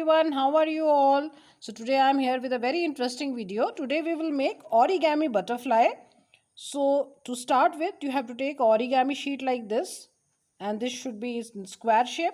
everyone, how are you all? So today I am here with a very interesting video. Today we will make origami butterfly. So to start with, you have to take origami sheet like this, and this should be in square shape,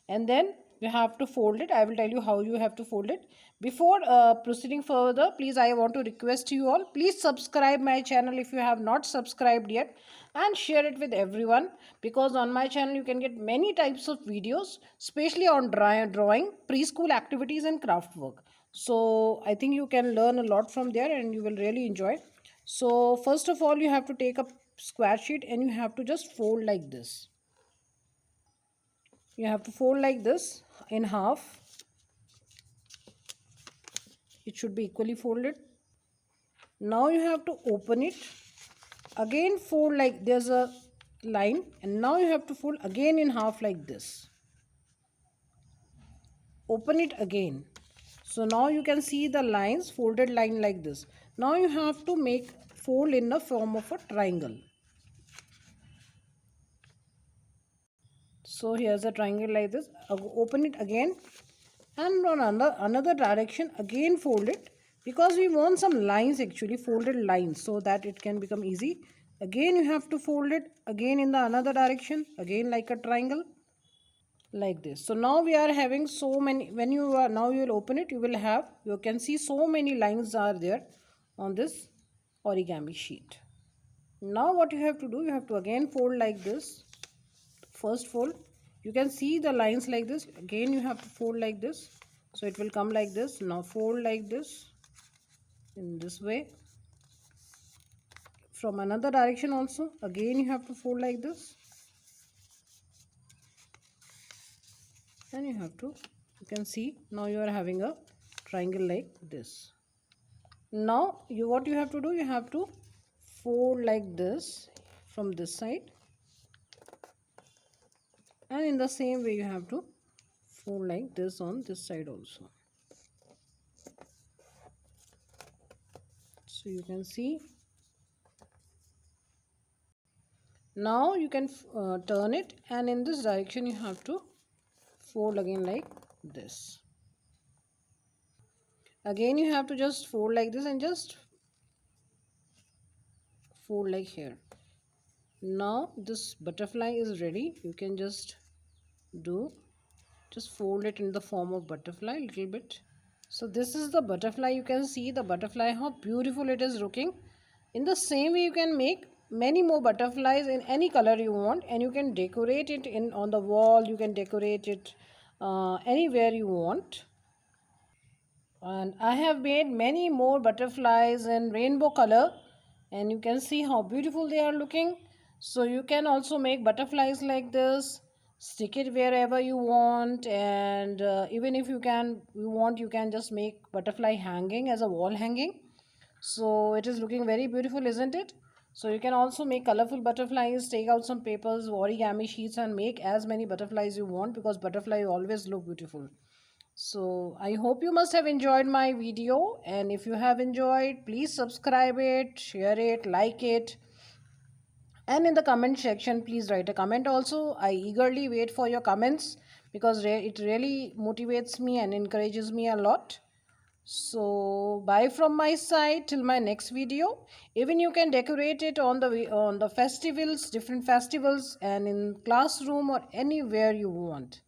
and then you have to fold it. I will tell you how you have to fold it. Before proceeding further, please, I want to request you all, please subscribe my channel if you have not subscribed yet, and share it with everyone, because on my channel you can get many types of videos, especially on drawing, preschool activities and craft work. So I think you can learn a lot from there and you will really enjoy. So first of all, you have to take a square sheet and you have to just fold like this. You have to fold like this in half. It should be equally folded. Now you have to open it. Again fold like there's a line, and now you have to fold again in half like this. Open it again. So now you can see the lines, folded line like this. Now you have to make fold in the form of a triangle. So here's a triangle like this. Open it again, and on another direction again fold it, because we want some lines, actually folded lines, so that it can become easy. Again you have to fold it again in the another direction, again like a triangle like this. So now we are having so many, when you are now you will open it, you will have, you can see so many lines are there on this origami sheet. Now what you have to do, you have to again fold like this. First fold, you can see the lines like this. Again you have to fold like this, so it will come like this. Now fold like this in this way. From another direction also, again you have to fold like this, and you have to, you can see now you are having a triangle like this. Now what you have to do, you have to fold like this from this side, and in the same way you have to fold like this on this side also. So you can see, now you can turn it, and in this direction you have to fold again like this. Again you have to just fold like this and just fold like here. Now this butterfly is ready. You can just fold it in the form of butterfly a little bit. So this is the butterfly. You can see the butterfly, how beautiful it is looking. In the same way you can make many more butterflies in any color you want, and you can decorate it in on the wall. You can decorate it anywhere you want. And I have made many more butterflies in rainbow color, and you can see how beautiful they are looking. So you can also make butterflies like this, stick it wherever you want, and even if you want, you can just make butterfly hanging as a wall hanging. So it is looking very beautiful, isn't it? So you can also make colorful butterflies. Take out some papers, origami sheets, and make as many butterflies you want, because butterfly always look beautiful. So I hope you must have enjoyed my video, and if you have enjoyed, please subscribe it, share it, like it, and in the comment section please write a comment also. I eagerly wait for your comments, because it really motivates me and encourages me a lot. So bye from my side till my next video. Even you can decorate it on the festivals, different festivals, and in classroom or anywhere you want.